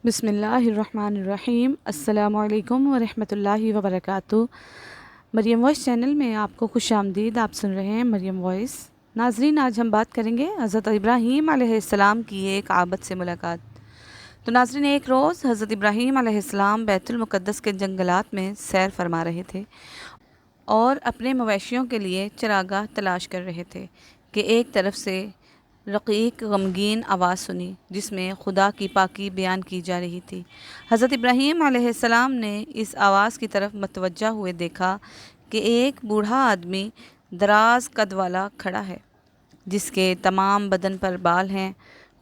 بسم اللہ الرحمن الرحیم۔ السلام علیکم ورحمۃ اللہ وبرکاتہ۔ مریم وائس چینل میں آپ کو خوش آمدید۔ آپ سن رہے ہیں مریم وائس۔ ناظرین، آج ہم بات کریں گے حضرت ابراہیم علیہ السلام کی ایک عابد سے ملاقات۔ تو ناظرین، ایک روز حضرت ابراہیم علیہ السلام بیت المقدس کے جنگلات میں سیر فرما رہے تھے اور اپنے مویشیوں کے لیے چراگاہ تلاش کر رہے تھے کہ ایک طرف سے رقیق غمگین آواز سنی جس میں خدا کی پاکی بیان کی جا رہی تھی۔ حضرت ابراہیم علیہ السلام نے اس آواز کی طرف متوجہ ہوئے دیکھا کہ ایک بوڑھا آدمی دراز قد والا کھڑا ہے جس کے تمام بدن پر بال ہیں،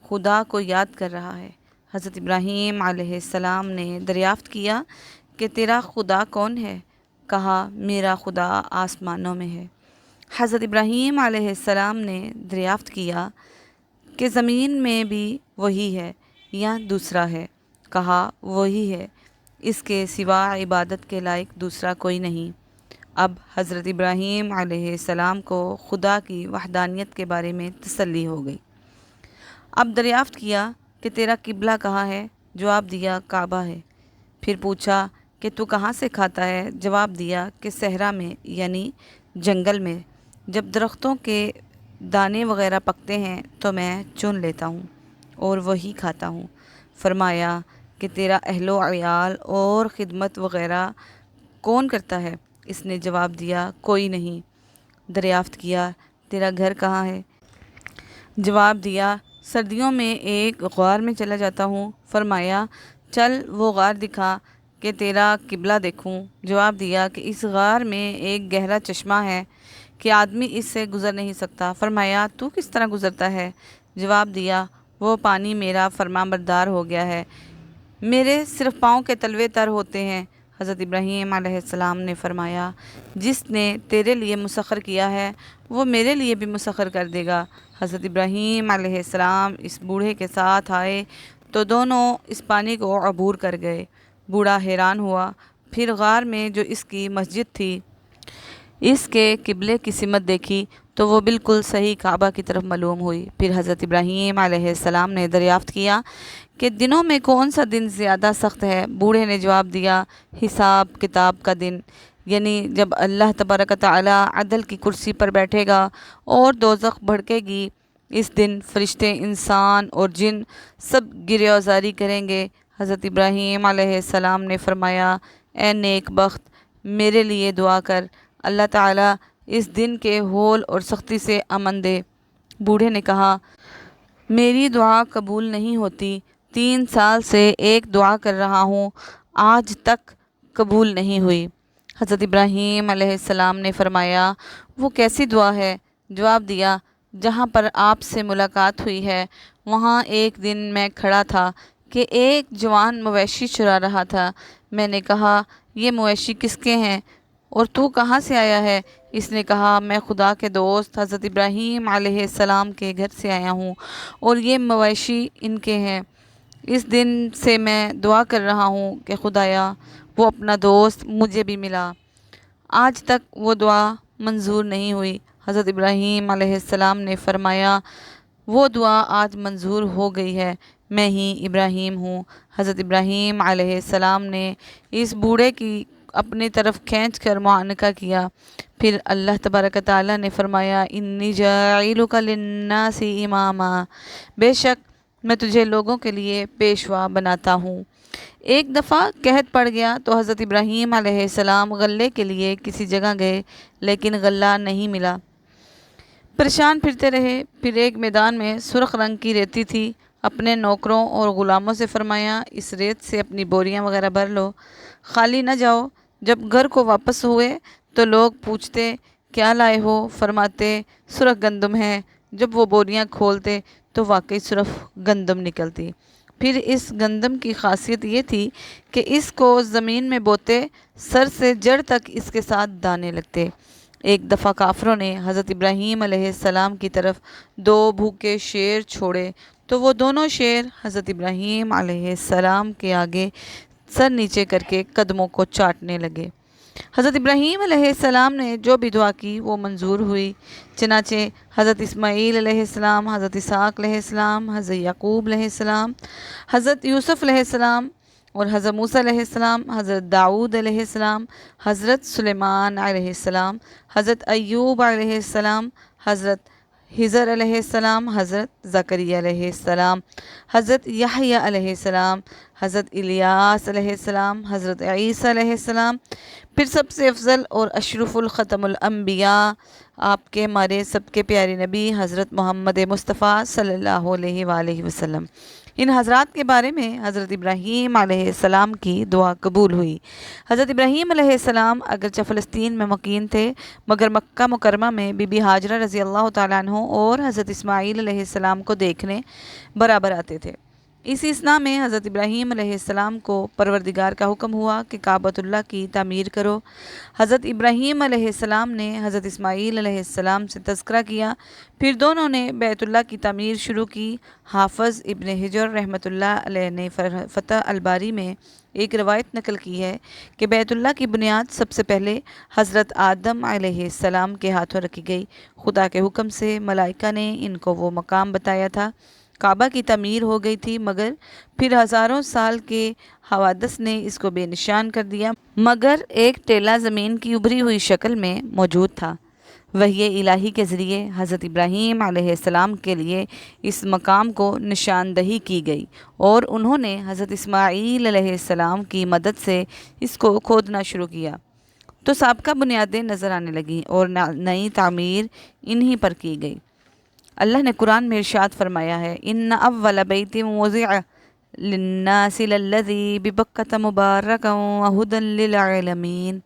خدا کو یاد کر رہا ہے۔ حضرت ابراہیم علیہ السلام نے دریافت کیا کہ تیرا خدا کون ہے؟ کہا، میرا خدا آسمانوں میں ہے۔ حضرت ابراہیم علیہ السلام نے دریافت کیا کہ زمین میں بھی وہی ہے یا دوسرا ہے؟ کہا، وہی ہے، اس کے سوا عبادت کے لائق دوسرا کوئی نہیں۔ اب حضرت ابراہیم علیہ السلام کو خدا کی وحدانیت کے بارے میں تسلی ہو گئی۔ اب دریافت کیا کہ تیرا قبلہ کہاں ہے؟ جواب دیا، کعبہ ہے۔ پھر پوچھا کہ تو کہاں سے کھاتا ہے؟ جواب دیا کہ صحرا میں یعنی جنگل میں، جب درختوں کے دانے وغیرہ پکتے ہیں تو میں چن لیتا ہوں اور وہی کھاتا ہوں۔ فرمایا کہ تیرا اہل و عیال اور خدمت وغیرہ کون کرتا ہے؟ اس نے جواب دیا، کوئی نہیں۔ دریافت کیا، تیرا گھر کہاں ہے؟ جواب دیا، سردیوں میں ایک غار میں چلا جاتا ہوں۔ فرمایا، چل وہ غار دکھا کہ تیرا قبلہ دیکھوں۔ جواب دیا کہ اس غار میں ایک گہرا چشمہ ہے کہ آدمی اس سے گزر نہیں سکتا۔ فرمایا، تو کس طرح گزرتا ہے؟ جواب دیا، وہ پانی میرا فرمانبردار ہو گیا ہے، میرے صرف پاؤں کے تلوے تر ہوتے ہیں۔ حضرت ابراہیم علیہ السلام نے فرمایا، جس نے تیرے لیے مسخر کیا ہے وہ میرے لیے بھی مسخر کر دے گا۔ حضرت ابراہیم علیہ السلام اس بوڑھے کے ساتھ آئے تو دونوں اس پانی کو عبور کر گئے۔ بوڑھا حیران ہوا، پھر غار میں جو اس کی مسجد تھی اس کے قبلے کی سمت دیکھی تو وہ بالکل صحیح کعبہ کی طرف معلوم ہوئی۔ پھر حضرت ابراہیم علیہ السلام نے دریافت کیا کہ دنوں میں کون سا دن زیادہ سخت ہے؟ بوڑھے نے جواب دیا، حساب کتاب کا دن، یعنی جب اللہ تبارک و تعالی عدل کی کرسی پر بیٹھے گا اور دوزخ بھڑکے گی۔ اس دن فرشتے، انسان اور جن سب گریہ وزاری کریں گے۔ حضرت ابراہیم علیہ السلام نے فرمایا، اے نیک بخت، میرے لیے دعا کر، اللہ تعالیٰ اس دن کے ہول اور سختی سے امن دے۔ بوڑھے نے کہا، میری دعا قبول نہیں ہوتی، 3 سال سے ایک دعا کر رہا ہوں، آج تک قبول نہیں ہوئی۔ حضرت ابراہیم علیہ السلام نے فرمایا، وہ کیسی دعا ہے؟ جواب دیا، جہاں پر آپ سے ملاقات ہوئی ہے وہاں ایک دن میں کھڑا تھا کہ ایک جوان مویشی چرا رہا تھا۔ میں نے کہا، یہ مویشی کس کے ہیں اور تو کہاں سے آیا ہے؟ اس نے کہا، میں خدا کے دوست حضرت ابراہیم علیہ السلام کے گھر سے آیا ہوں اور یہ مویشی ان کے ہیں۔ اس دن سے میں دعا کر رہا ہوں کہ خدایا وہ اپنا دوست مجھے بھی ملا، آج تک وہ دعا منظور نہیں ہوئی۔ حضرت ابراہیم علیہ السلام نے فرمایا، وہ دعا آج منظور ہو گئی ہے، میں ہی ابراہیم ہوں۔ حضرت ابراہیم علیہ السلام نے اس بوڑھے کی اپنی طرف کھینچ کر معانقہ کیا۔ پھر اللہ تبارک تعالیٰ نے فرمایا، انی جاعلک للناس اماما، بے شک میں تجھے لوگوں کے لیے پیشوا بناتا ہوں۔ ایک دفعہ قحط پڑ گیا تو حضرت ابراہیم علیہ السلام غلے کے لیے کسی جگہ گئے لیکن غلہ نہیں ملا۔ پریشان پھرتے رہے۔ پھر ایک میدان میں سرخ رنگ کی ریتی تھی۔ اپنے نوکروں اور غلاموں سے فرمایا، اس ریت سے اپنی بوریاں وغیرہ بھر لو، خالی نہ جاؤ۔ جب گھر کو واپس ہوئے تو لوگ پوچھتے، کیا لائے ہو؟ فرماتے، سرخ گندم ہے۔ جب وہ بوریاں کھولتے تو واقعی سرخ گندم نکلتی۔ پھر اس گندم کی خاصیت یہ تھی کہ اس کو زمین میں بوتے سر سے جڑ تک اس کے ساتھ دانے لگتے۔ ایک دفعہ کافروں نے حضرت ابراہیم علیہ السلام کی طرف 2 بھوکے شیر چھوڑے تو وہ دونوں شیر حضرت ابراہیم علیہ السلام کے آگے سر نیچے کر کے قدموں کو چاٹنے لگے۔ حضرت ابراہیم علیہ السلام نے جو بھی دعا کی وہ منظور ہوئی، چنانچہ حضرت اسماعیل علیہ السلام، حضرت اسحاق علیہ السلام، حضرت یعقوب علیہ السلام، حضرت یوسف علیہ السلام اور حضرت موسیٰ علیہ السلام، حضرت داؤد علیہ السلام، حضرت سلیمان علیہ السلام، حضرت ایوب علیہ السلام، حضرت حضر علیہ السلام، حضرت زکریا علیہ السلام، حضرت یحییٰ علیہ السلام، حضرت الیاس علیہ السلام، حضرت عیسیٰ علیہ السلام، پھر سب سے افضل اور اشرف الختم الانبیاء آپ کے ہمارے سب کے پیارے نبی حضرت محمد مصطفیٰ صلی اللہ علیہ وآلہ وسلم۔ ان حضرات کے بارے میں حضرت ابراہیم علیہ السلام کی دعا قبول ہوئی۔ حضرت ابراہیم علیہ السلام اگرچہ فلسطین میں مقیم تھے، مگر مکہ مکرمہ میں بی بی ہاجرہ رضی اللہ تعالیٰ عنہ اور حضرت اسماعیل علیہ السلام کو دیکھنے برابر آتے تھے۔ اسی اثناء میں حضرت ابراہیم علیہ السلام کو پروردگار کا حکم ہوا کہ کعبۃ اللہ کی تعمیر کرو۔ حضرت ابراہیم علیہ السلام نے حضرت اسماعیل علیہ السلام سے تذکرہ کیا، پھر دونوں نے بیت اللہ کی تعمیر شروع کی۔ حافظ ابن حجر رحمۃ اللہ علیہ نے فتح الباری میں ایک روایت نقل کی ہے کہ بیت اللہ کی بنیاد سب سے پہلے حضرت آدم علیہ السلام کے ہاتھوں رکھی گئی۔ خدا کے حکم سے ملائکہ نے ان کو وہ مقام بتایا تھا۔ کعبہ کی تعمیر ہو گئی تھی، مگر پھر ہزاروں سال کے حوادث نے اس کو بے نشان کر دیا، مگر ایک ٹیلہ زمین کی ابھری ہوئی شکل میں موجود تھا۔ وحی الہی کے ذریعے حضرت ابراہیم علیہ السلام کے لیے اس مقام کو نشاندہی کی گئی اور انہوں نے حضرت اسماعیل علیہ السلام کی مدد سے اس کو کھودنا شروع کیا تو سابقہ بنیادیں نظر آنے لگیں اور نئی تعمیر انہی پر کی گئی۔ اللہ نے قرآن میں ارشاد فرمایا ہے، ان اول بیت وضع للناس للذی ببکۃ مبارکا وہدی للعالمین۔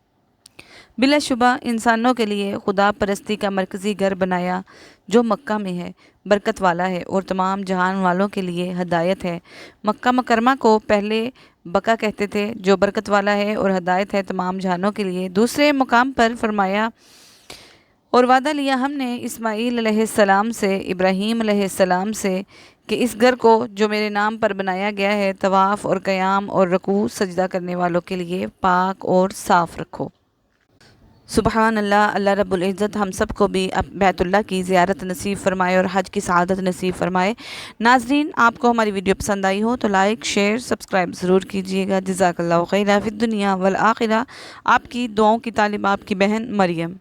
بلا شبہ انسانوں کے لیے خدا پرستی کا مرکزی گھر بنایا جو مکہ میں ہے، برکت والا ہے اور تمام جہان والوں کے لیے ہدایت ہے۔ مکہ مکرمہ کو پہلے بکا کہتے تھے جو برکت والا ہے اور ہدایت ہے تمام جہانوں کے لیے۔ دوسرے مقام پر فرمایا، اور وعدہ لیا ہم نے اسماعیل علیہ السلام سے، ابراہیم علیہ السلام سے، کہ اس گھر کو جو میرے نام پر بنایا گیا ہے طواف اور قیام اور رکوع سجدہ کرنے والوں کے لیے پاک اور صاف رکھو۔ سبحان اللہ، اللہ رب العزت ہم سب کو بھی بیت اللہ کی زیارت نصیب فرمائے اور حج کی سعادت نصیب فرمائے۔ ناظرین، آپ کو ہماری ویڈیو پسند آئی ہو تو لائک، شیئر، سبسکرائب ضرور کیجیے گا۔ جزاک اللہ خیرا فی الدنیا والآخرہ۔ آپ کی دعاؤں کی طالب آپ کی بہن مریم۔